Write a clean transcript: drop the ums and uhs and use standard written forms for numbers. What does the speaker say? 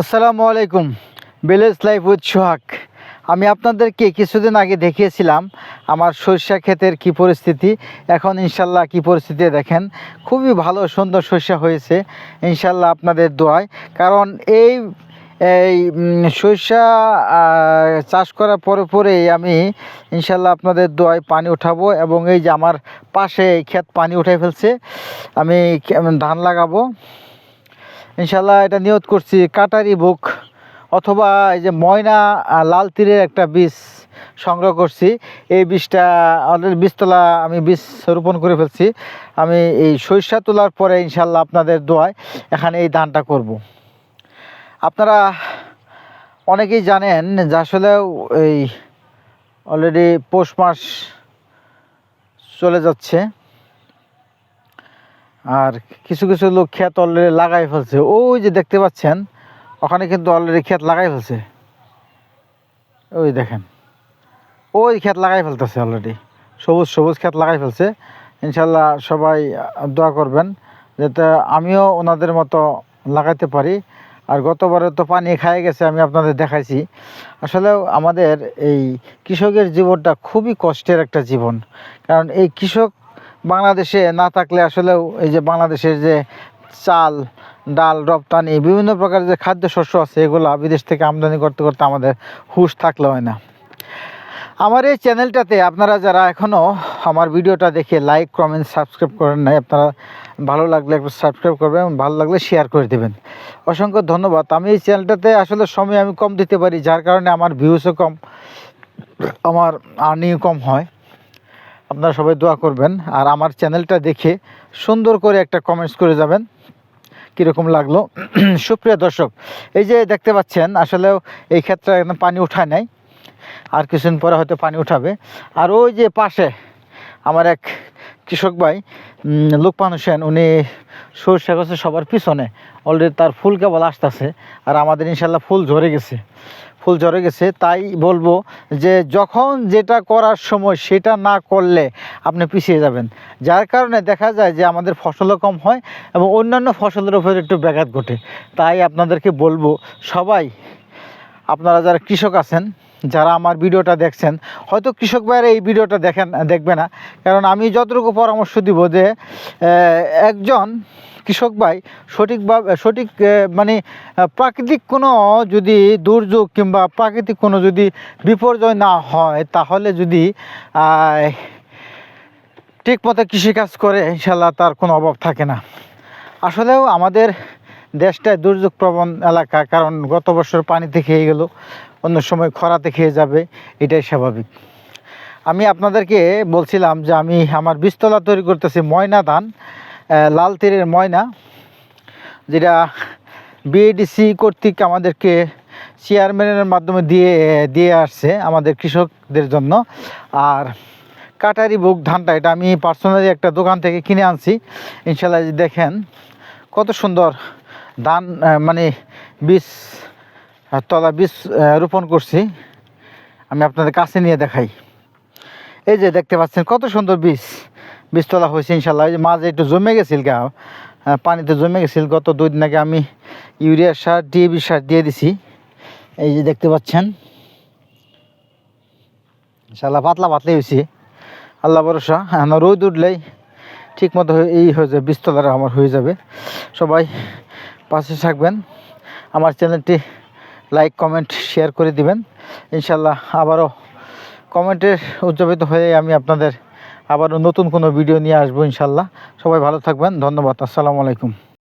আসসালামু আলাইকুম। Village life with সোহাগ। আমি আপনাদেরকে কিছুদিন আগে দেখিয়েছিলাম আমার সরিষা ক্ষেতের কি পরিস্থিতি। এখন ইনশাল্লাহ কি পরিস্থিতি দেখেন, খুবই ভালো সুন্দর সরিষা হয়েছে ইনশাল্লাহ আপনাদের দোয়ায়। কারণ এই এই সরিষা চাষ করার পরেই আমি ইনশাল্লাহ আপনাদের দোয়ায় পানি উঠাবো, এবং এই যে আমার পাশে ক্ষেত পানি উঠাই ফেলছে, আমি ধান লাগাবো ইনশাল্লাহ। এটা নিয়ত করছি কাটারি বুক অথবা এই যে ময়না লাল তীরের একটা বীজ সংগ্রহ করছি। এই বীজটা অলরেডি বীজতলা আমি বীজ রোপণ করে ফেলছি। আমি এই সরিষা তোলার পরে ইনশাল্লাহ আপনাদের দোয়ায় এখানে এই ধানটা করব। আপনারা অনেকেই জানেন যে আসলে এই অলরেডি পৌষ মাস চলে যাচ্ছে, আর কিছু কিছু লোক ক্ষেত অলরেডি লাগাই ফেলছে। ওই যে দেখতে পাচ্ছেন ওখানে কিন্তু অলরেডি ক্ষেত লাগাই ফেলছে, ওই দেখেন ওই ক্ষেত লাগাই ফেলতেছে অলরেডি, সবুজ সবুজ ক্ষেত লাগাই ফেলছে। ইনশাল্লাহ সবাই দোয়া করবেন যাতে আমিও ওনাদের মতো লাগাইতে পারি। আর গতবারে তো পানি খাই গেছে, আমি আপনাদের দেখাইছি। আসলেও আমাদের এই কৃষকের জীবনটা খুবই কষ্টের একটা জীবন। কারণ এই কৃষক বাংলাদেশে না থাকলে আসলেও এই যে বাংলাদেশের যে চাল ডাল রপ্তানি বিভিন্ন প্রকার যে খাদ্যশস্য আছে, এগুলো বিদেশ থেকে আমদানি করতে করতে আমাদের হুঁশ থাকলে হয় না। আমার এই চ্যানেলটাতে আপনারা যারা এখনও আমার ভিডিওটা দেখে লাইক কমেন্ট সাবস্ক্রাইব করেন নাই, আপনারা ভালো লাগলে একটু সাবস্ক্রাইব করবেন, ভালো লাগলে শেয়ার করে দেবেন। অসংখ্য ধন্যবাদ। আমি এই চ্যানেলটাতে আসলে সময় আমি কম দিতে পারি, যার কারণে আমার ভিউসও কম, আমার আর্নিংও কম হয়। আপনারা সবাই দোয়া করবেন, আর আমার চ্যানেলটা দেখে সুন্দর করে একটা কমেন্টস করে যাবেন কীরকম লাগলো। সুপ্রিয় দর্শক, এই যে দেখতে পাচ্ছেন আসলেও এই ক্ষেত্রে একদম পানি উঠায় নাই, আর কিছুদিন পরে হয়তো পানি উঠাবে। আর ওই যে পাশে আমার এক কৃষক ভাই লোকমান হোসেন, উনি সরষে গাছে সবার পিছনে অলরেডি তার ফুল কেবল আসতেছে, আর আমাদের ইনশাল্লাহ ফুল ঝরে গেছে। তাই বলবো যে যখন যেটা করার সময় সেটা না করলে আপনি পিছিয়ে যাবেন, যার কারণে দেখা যায় যে আমাদের ফসলও কম হয় এবং অন্যান্য ফসলের উপর একটু ব্যাঘাত ঘটে। তাই আপনাদেরকে বলবো, সবাই আপনারা যারা কৃষক আছেন, যারা আমার ভিডিওটা দেখছেন, হয়তো কৃষক ভাইয়েরা এই ভিডিওটা দেখবে না, কারণ আমি যতটুকু পরামর্শ দিব যে একজন কৃষক ভাই সঠিক মানে প্রাকৃতিক কোনো যদি দুর্যোগ কিংবা প্রাকৃতিক কোনো যদি বিপর্যয় না হয়, তাহলে যদি ঠিকমতো কৃষিকাজ করে ইনশাল্লাহ তার কোনো অভাব থাকে না। আসলেও আমাদের দেশটায় দুর্যোগ প্রবণ এলাকা, কারণ গত বছর পানিতে খেয়ে গেল, অন্য সময় খরাতে খেয়ে যাবে, এটাই স্বাভাবিক। আমি আপনাদেরকে বলছিলাম যে আমি আমার বীজতলা তৈরি করতেছি ময়না ধান, লাল তীরের ময়না, যেটা বিএডিসি কর্তৃক আমাদেরকে চেয়ারম্যানের মাধ্যমে দিয়ে আসছে আমাদের কৃষকদের জন্য। আর কাটারি বুক ধানটা এটা আমি পার্সোনালি একটা দোকান থেকে কিনে আনছি। ইনশাল্লাহ দেখেন কত সুন্দর ধান, মানে বীজ রোপণ করছি। আমি আপনাদের কাছে নিয়ে দেখাই। এই যে দেখতে পাচ্ছেন কত সুন্দর বীজতলা হয়েছে ইনশাল্লাহ। এই যে মাঝে একটু জমে গেছিল, পানিতে জমে গেছিল, গত 2 দিন আগে আমি ইউরিয়া সার ডিএপি সার দিয়ে দিছি। এই যে দেখতে পাচ্ছেন ইনশাল্লাহ পাতলাই হয়েছে, আল্লাহ ভরসা। রোদ উঠলেই ঠিক মতো এই হয়ে যাবে, বীজতলাটা আমার হয়ে যাবে। সবাই পাশে থাকবেন, আমার চ্যানেলটি লাইক কমেন্ট শেয়ার করে দিবেন। ইনশাল্লাহ আবারও কমেন্টের উজ্জীবিত হয়ে আমি আপনাদের আবারও নতুন কোনো ভিডিও নিয়ে আসবো ইনশাল্লাহ। সবাই ভালো থাকবেন, ধন্যবাদ। আসসালামু আলাইকুম।